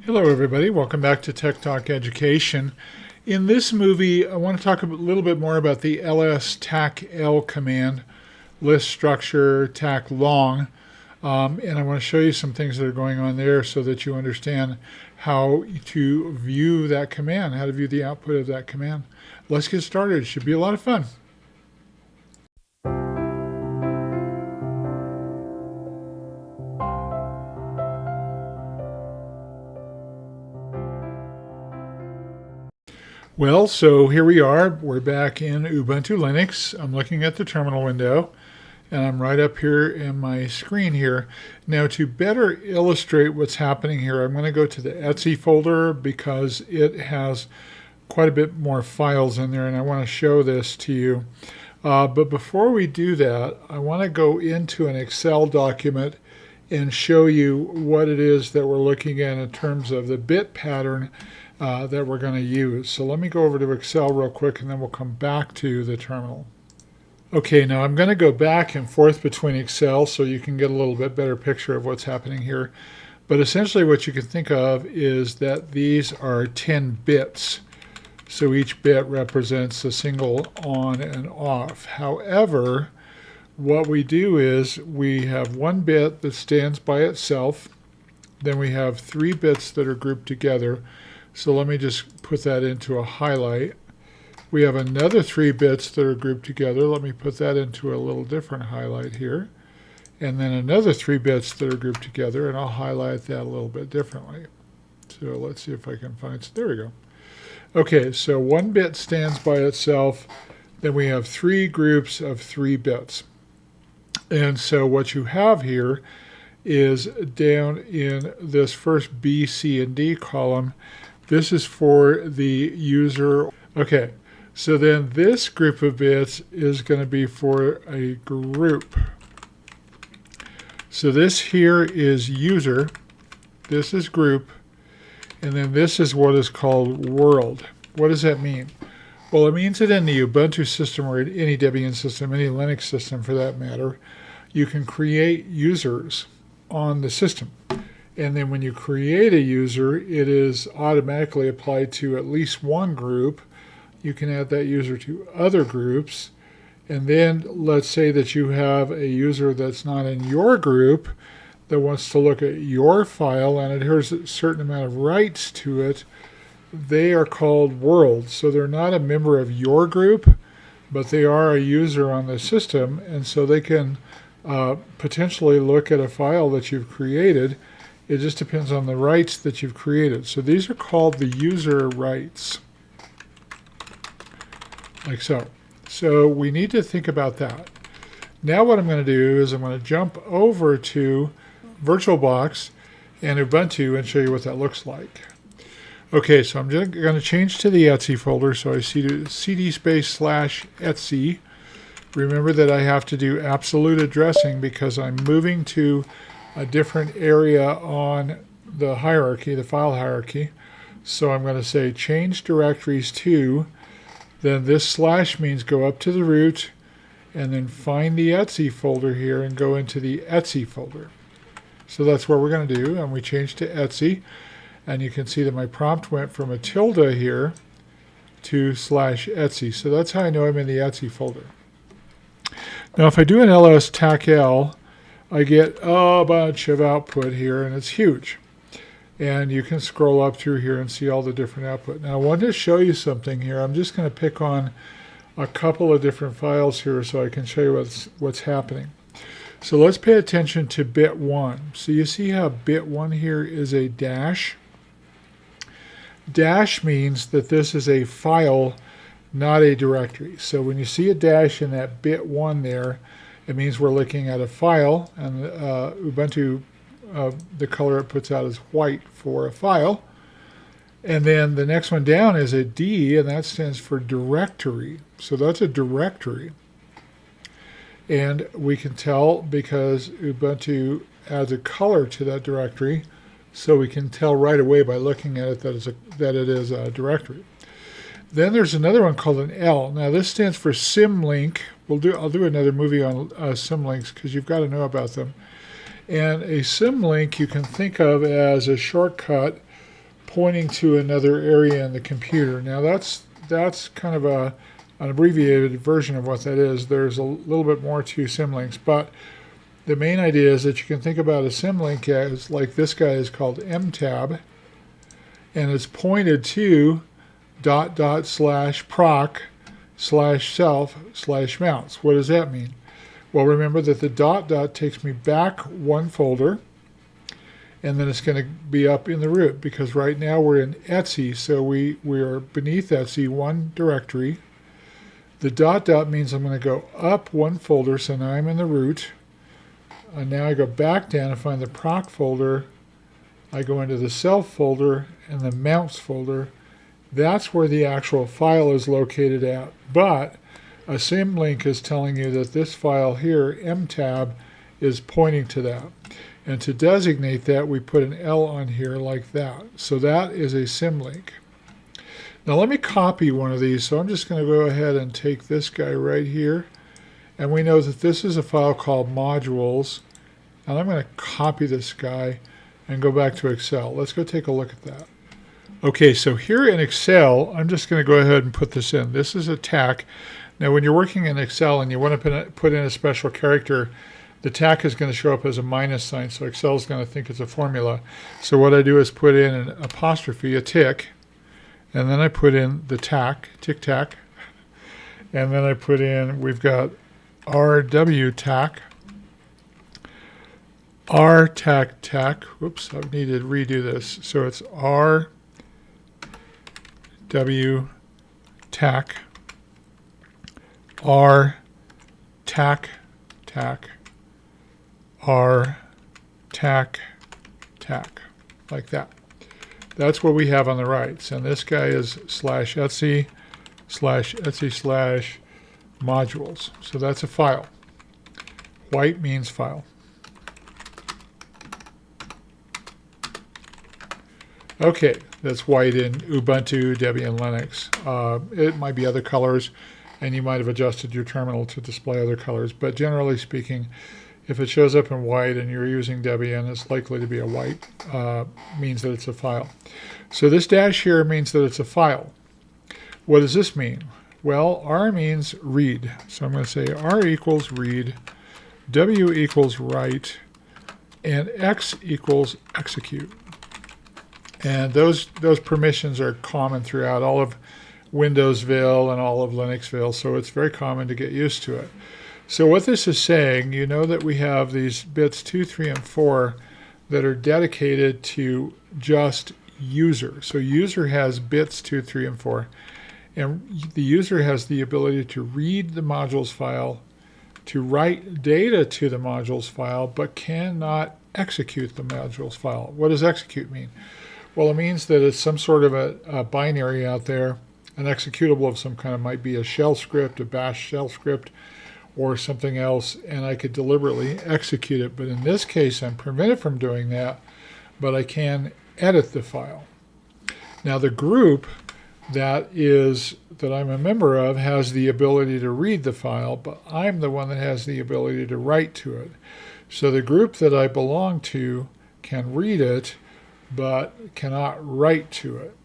Hello everybody, welcome back to Tech Talk Education. In this movie, I want to talk a little bit more about the ls tac-l command, list structure, tac long, and I want to show you some things that are going on there so that you understand how to view that command, how to view the output of that command. Let's get started. It should be a lot of fun. Well, so here we are. We're back in Ubuntu Linux. I'm looking at the terminal window, and I'm right up here in my screen here. Now, to better illustrate what's happening here, I'm going to go to the etc folder because it has quite a bit more files in there, and I want to show this to you. But before we do that, I want to go into an Excel document and show you what it is that we're looking at in terms of the bit pattern that we're going to use. So let me go over to Excel real quick and then we'll come back to the terminal. Okay, now I'm going to go back and forth between Excel so you can get a little bit better picture of what's happening here. But essentially what you can think of is that these are 10 bits. So each bit represents a single on and off. However, what we do is we have one bit that stands by itself. Then we have 3 bits that are grouped together. So let me just put that into a highlight. We have another 3 bits that are grouped together. Let me put that into a little different highlight here. And then another 3 bits that are grouped together, and I'll highlight that a little bit differently. So let's see if I can find, there we go. Okay, so 1 bit stands by itself. Then we have 3 groups of 3 bits. And so what you have here is down in this first B, C, and D column, this is for the user. Okay, so then this group of bits is going to be for a group. So this here is user, this is group, and then this is what is called world. What does that mean? Well, it means that in the Ubuntu system or any Debian system, any Linux system for that matter, you can create users on the system. And then when you create a user, it is automatically applied to at least one group. You can add that user to other groups. And then let's say that you have a user that's not in your group that wants to look at your file and adheres a certain amount of rights to it. They are called worlds. So they're not a member of your group, but they are a user on the system. And so they can potentially look at a file that you've created. It just depends on the rights that you've created. So these are called the user rights, like so. So we need to think about that. Now what I'm going to do is I'm going to jump over to VirtualBox and Ubuntu and show you what that looks like. Okay, so I'm just going to change to the etc folder. So I see cd space/etc. Remember that I have to do absolute addressing because I'm moving to a different area on the hierarchy, the file hierarchy. So I'm going to say change directories to, then this slash means go up to the root and then find the etc folder here and go into the etc folder. So that's what we're going to do, and we change to etc, and you can see that my prompt went from a tilde here to /etc. So that's how I know I'm in the etc folder. Now if I do an ls tac-l, I get a bunch of output here, and it's huge. And you can scroll up through here and see all the different output. Now I want to show you something here. I'm just going to pick on a couple of different files here so I can show you what's happening. So let's pay attention to bit 1. So you see how bit 1 here is a dash? Dash means that this is a file, not a directory. So when you see a dash in that bit 1 there, it means we're looking at a file, and Ubuntu, the color it puts out is white for a file. And then the next one down is a D, and that stands for directory. So that's a directory. And we can tell because Ubuntu adds a color to that directory, so we can tell right away by looking at it that it is a directory. Then there's another one called an L. Now this stands for symlink. I'll do another movie on symlinks because you've got to know about them. And a symlink you can think of as a shortcut pointing to another area in the computer. Now that's kind of an abbreviated version of what that is. There's a little bit more to symlinks, but the main idea is that you can think about a symlink as, like this guy is called mtab, and it's pointed to ... /proc /self /mounts. What does that mean? Well, remember that the ... takes me back one folder, and then it's going to be up in the root, because right now we're in Etsy, so we are beneath Etsy, one directory. The ... means I'm going to go up one folder, so now I'm in the root. And now I go back down and find the proc folder. I go into the self folder and the mounts folder. That's where the actual file is located at. But a symlink is telling you that this file here, mtab, is pointing to that. And to designate that, we put an L on here like that. So that is a symlink. Now let me copy one of these. So I'm just going to go ahead and take this guy right here. And we know that this is a file called modules. And I'm going to copy this guy and go back to Excel. Let's go take a look at that. Okay, so here in Excel, I'm just going to go ahead and put this in. This is a TAC. Now when you're working in Excel and you want to put in a special character, the TAC is going to show up as a minus sign, so Excel is going to think it's a formula. So what I do is put in an apostrophe, a tick, and then I put in the TAC, tic-tac, and then I put in, we've got RW TAC, R TAC TAC, whoops, I need to redo this. So it's RW TAC, R TAC TAC, R TAC TAC, like that. That's what we have on the right. And this guy is /Etsy /modules. So that's a file. White means file. Okay, that's white in Ubuntu, Debian, Linux. It might be other colors, and you might have adjusted your terminal to display other colors. But generally speaking, if it shows up in white and you're using Debian, it's likely to be a white, means that it's a file. So this dash here means that it's a file. What does this mean? Well, R means read. So I'm going to say R equals read, W equals write, and X equals execute. And those permissions are common throughout all of Windowsville and all of Linuxville, so it's very common to get used to it. So what this is saying, you know that we have these bits 2, 3, and 4 that are dedicated to just user. So user has bits 2, 3, and 4. And the user has the ability to read the modules file, to write data to the modules file, but cannot execute the modules file. What does execute mean? Well, it means that it's some sort of a binary out there, an executable of some kind. It might be a shell script, a bash shell script, or something else, and I could deliberately execute it. But in this case, I'm prevented from doing that, but I can edit the file. Now, the group that I'm a member of has the ability to read the file, but I'm the one that has the ability to write to it. So the group that I belong to can read it, but cannot write to it.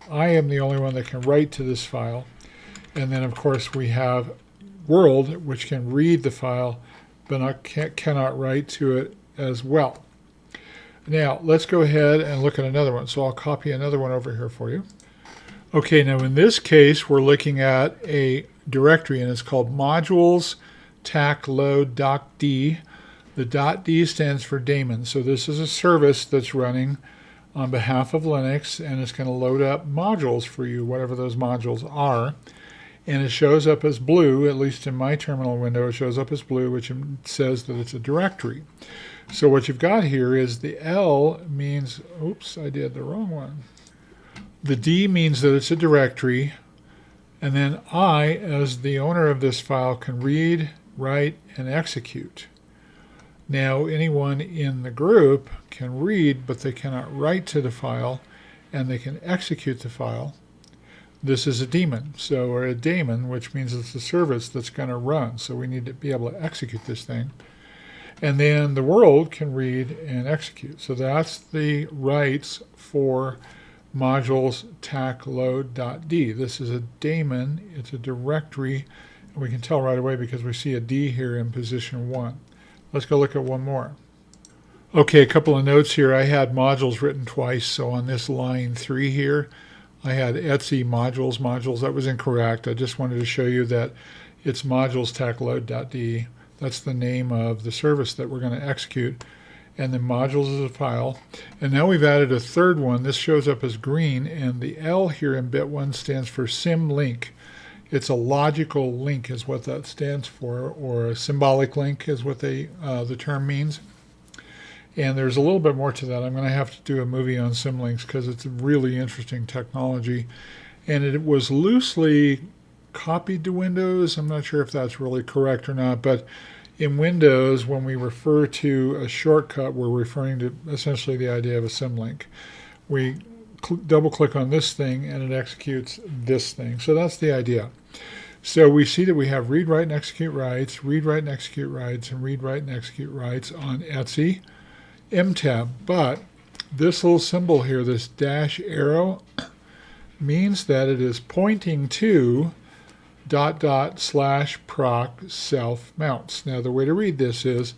I am the only one that can write to this file. And then, of course, we have world, which can read the file, but cannot write to it as well. Now, let's go ahead and look at another one. So I'll copy another one over here for you. Okay, now in this case, we're looking at a directory, and it's called modules tac load .d. The .d stands for daemon. So this is a service that's running on behalf of Linux, and it's going to load up modules for you, whatever those modules are. And it shows up as blue, at least in my terminal window, it shows up as blue, which says that it's a directory. So what you've got here is the L means, oops, I did the wrong one. The D means that it's a directory, and then I, as the owner of this file, can read, write, and execute. Now, anyone in the group can read, but they cannot write to the file, and they can execute the file. This is a daemon, or a daemon, which means it's a service that's going to run. So we need to be able to execute this thing. And then the world can read and execute. So that's the rights for modules tac_load.d. This is a daemon. It's a directory. And we can tell right away because we see a D here in position 1. Let's go look at one more. Okay, a couple of notes here. I had modules written twice. So on this line 3 here, I had etc modules. That was incorrect. I just wanted to show you that it's modules tac_load.d. That's the name of the service that we're going to execute. And then modules is a file. And now we've added a third one. This shows up as green, and the L here in bit 1 stands for symbolic. It's a logical link is what that stands for, or a symbolic link is what the term means. And there's a little bit more to that. I'm going to have to do a movie on symlinks because it's a really interesting technology. And it was loosely copied to Windows. I'm not sure if that's really correct or not, but in Windows, when we refer to a shortcut, we're referring to essentially the idea of a symlink. We double click on this thing and it executes this thing. So that's the idea. So we see that we have read, write, and execute writes, read, write, and execute writes, and read, write, and execute writes on etc mtab. But this little symbol here, this dash arrow, means that it is pointing to ... /proc self mounts. Now the way to read this is ...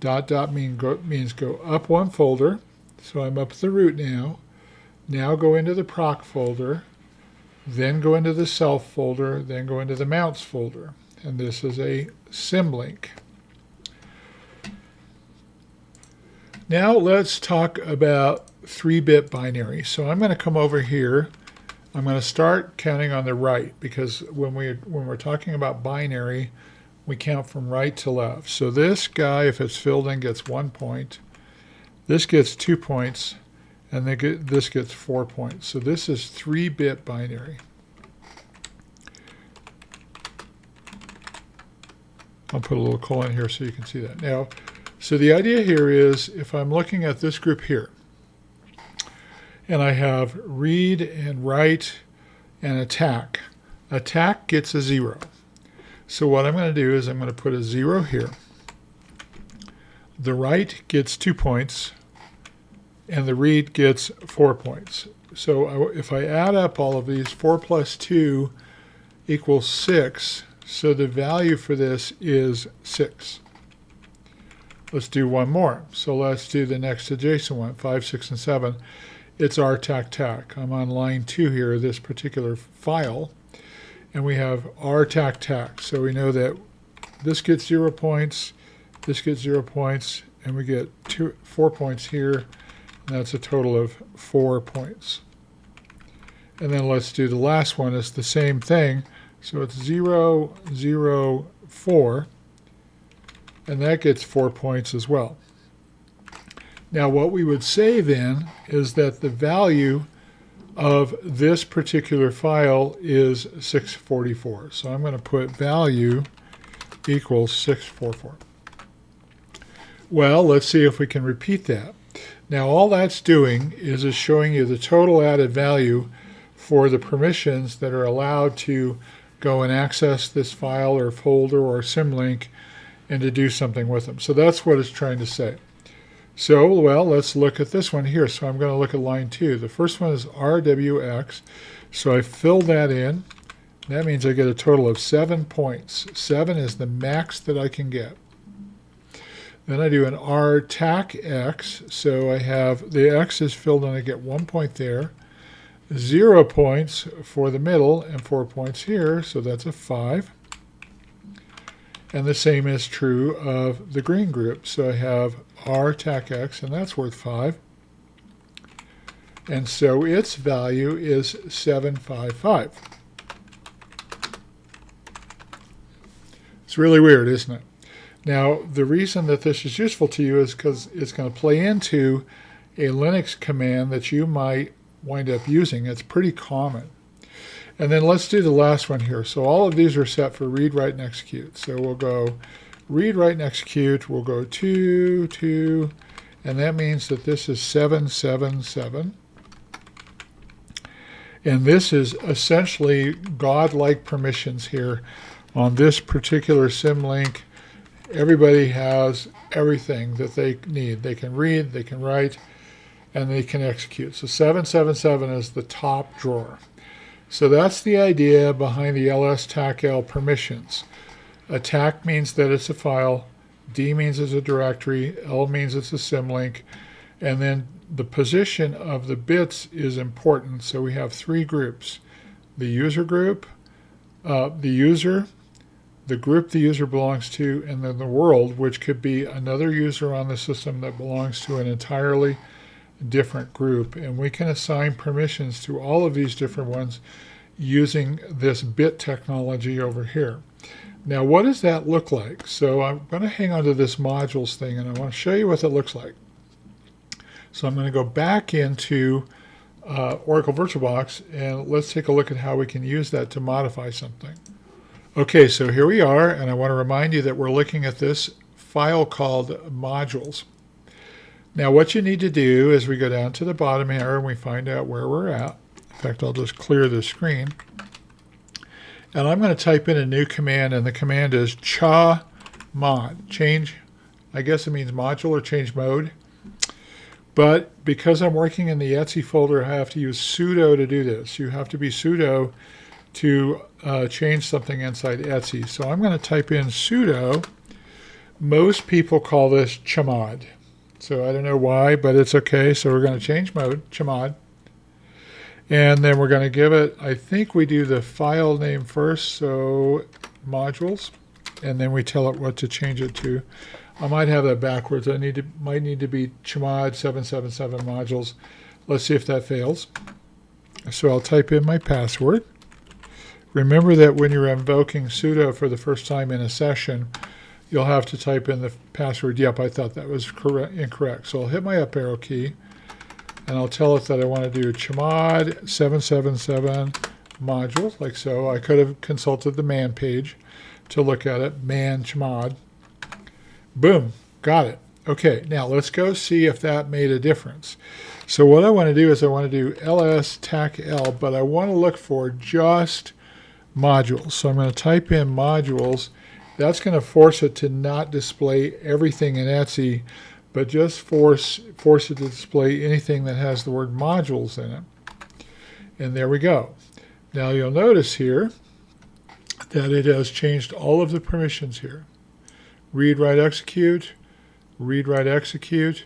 means go up one folder. So I'm up at the root now. Now go into the proc folder, then go into the self folder, then go into the mounts folder. And this is a symlink. Now let's talk about 3-bit binary. So I'm going to come over here. I'm going to start counting on the right because when we're talking about binary, we count from right to left. So this guy, if it's filled in, gets 1 point. This gets 2 points, and this gets 4 points. So this is 3-bit binary. I'll put a little colon here so you can see that. Now, so the idea here is if I'm looking at this group here, and I have read and write and attack. Attack gets a 0. So what I'm going to do is I'm going to put a 0 here. The write gets 2 points, and the read gets 4 points. So if I add up all of these, 4 plus 2 equals 6. So the value for this is 6. Let's do one more. So let's do the next adjacent one, 5, 6, and 7. It's our tac. I'm on line 2 here, this particular file, and we have our tac. So we know that this gets 0 points, this gets 0 points, and we get 4 points here, and that's a total of 4 points. And then let's do the last one. It's the same thing. So it's 0, 0, 4, and that gets 4 points as well. Now what we would say then is that the value of this particular file is 644. So I'm going to put value equals 644. Well, let's see if we can repeat that. Now all that's doing is showing you the total added value for the permissions that are allowed to go and access this file or folder or symlink and to do something with them. So that's what it's trying to say. So, well, let's look at this one here. So I'm going to look at line 2. The first one is RWX. So I fill that in. That means I get a total of 7 points. 7 is the max that I can get. Then I do an RTACX. So I have the X is filled in. I get 1 point there. 0 points for the middle and 4 points here. So that's a 5. And the same is true of the green group. So I have RTACX, and that's worth 5. And so its value is 755. It's really weird, isn't it? Now, the reason that this is useful to you is because it's going to play into a Linux command that you might wind up using. It's pretty common. And then let's do the last one here. So all of these are set for read, write, and execute. So we'll go read, write, and execute. We'll go 2, 2, and that means that this is 777. And this is essentially godlike permissions here on this particular symlink. Everybody has everything that they need. They can read, they can write, and they can execute. So 777 is the top drawer. So that's the idea behind the ls-tac-l permissions. A tac means that it's a file, D means it's a directory, L means it's a symlink, and then the position of the bits is important. So we have three groups: the user group, the user, the group the user belongs to, and then the world, which could be another user on the system that belongs to an entirely different group. And we can assign permissions to all of these different ones using this bit technology over here. Now, what does that look like? So I'm going to hang on to this modules thing, and I want to show you what that looks like. So I'm going to go back into Oracle VirtualBox, and let's take a look at how we can use that to modify something. Okay, so here we are, and I want to remind you that we're looking at this file called modules. Now, what you need to do is we go down to the bottom here and we find out where we're at. In fact, I'll just clear the screen. And I'm going to type in a new command, and the command is chmod. Change, I guess it means module or change mode. But because I'm working in the etc folder, I have to use sudo to do this. You have to be sudo to change something inside etc. So I'm going to type in sudo. Most people call this chmod. So I don't know why, but it's okay. So we're going to change mode, chmod. And then we're going to give it, I think we do the file name first, so modules, and then we tell it what to change it to. I might have that backwards. Might need to be chmod 777 modules. Let's see if that fails. So I'll type in my password. Remember that when you're invoking sudo for the first time in a session, you'll have to type in the password. Yep, I thought that was incorrect. So I'll hit my up arrow key, and I'll tell it that I want to do chmod 777 modules, like so. I could have consulted the man page to look at it, man chmod. Boom, got it. Okay, now let's go see if that made a difference. So what I want to do is I want to do ls-tac-l, but I want to look for just modules. So I'm going to type in modules. That's going to force it to not display everything in etc, but just force it to display anything that has the word modules in it. And there we go. Now you'll notice here that it has changed all of the permissions here. Read, write, execute, read, write, execute,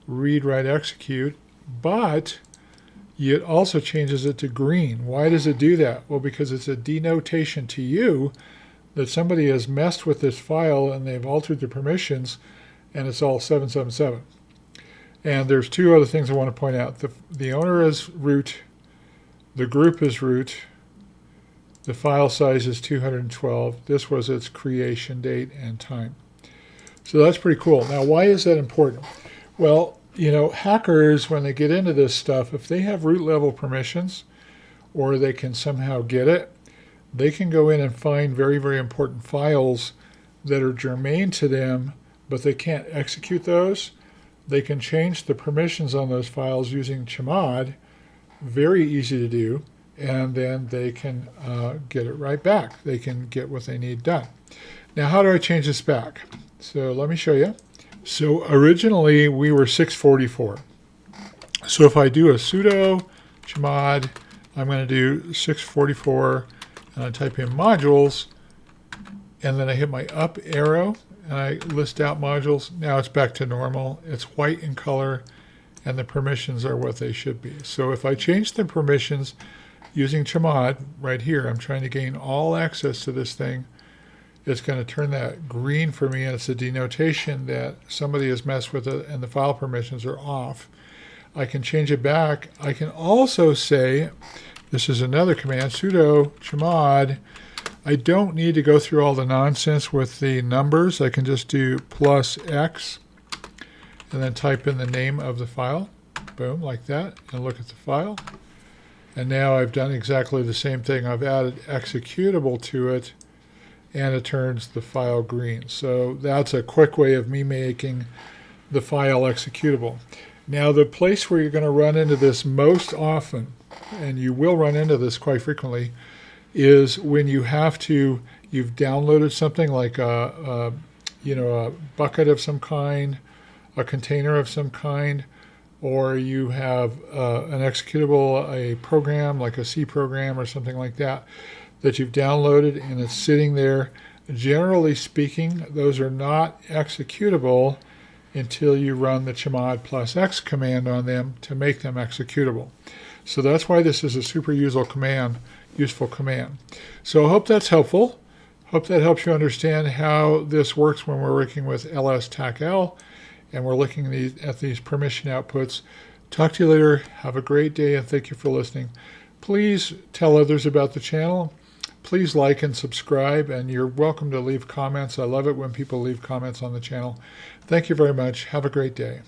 read, write, execute, but it also changes it to green. Why does it do that? Well, because it's a denotation to you that somebody has messed with this file and they've altered the permissions, and it's all 777. And there's two other things I want to point out. The owner is root, the group is root, the file size is 212. This was its creation date and time. So that's pretty cool. Now, why is that important? Well, you know, hackers, when they get into this stuff, if they have root level permissions, or they can somehow get it, they can go in and find very, very important files that are germane to them, but they can't execute those. They can change the permissions on those files using chmod, very easy to do, and then they can get it right back. They can get what they need done. Now, how do I change this back? So let me show you. So originally we were 644. So if I do a sudo chmod, I'm going to do 644, and I type in modules, and then I hit my up arrow, and I list out modules. Now it's back to normal. It's white in color, and the permissions are what they should be. So if I change the permissions using chmod right here, I'm trying to gain all access to this thing. It's going to turn that green for me, and it's a denotation that somebody has messed with it and the file permissions are off. I can change it back. I can also say, this is another command, sudo chmod. I don't need to go through all the nonsense with the numbers. I can just do +x and then type in the name of the file. Boom, like that, and look at the file. And now I've done exactly the same thing. I've added executable to it, and it turns the file green. So that's a quick way of me making the file executable. Now, the place where you're going to run into this most often, and you will run into this quite frequently, is when you have to, you've downloaded something like a bucket of some kind, a container of some kind, or you have an executable, a program like a C program or something like that you've downloaded and it's sitting there. Generally speaking, those are not executable until you run the chmod plus X command on them to make them executable. So that's why this is a super useful command. So I hope that's helpful. Hope that helps you understand how this works when we're working with ls-tacl and we're looking at these permission outputs. Talk to you later. Have a great day and thank you for listening. Please tell others about the channel. Please like and subscribe, and you're welcome to leave comments. I love it when people leave comments on the channel. Thank you very much. Have a great day.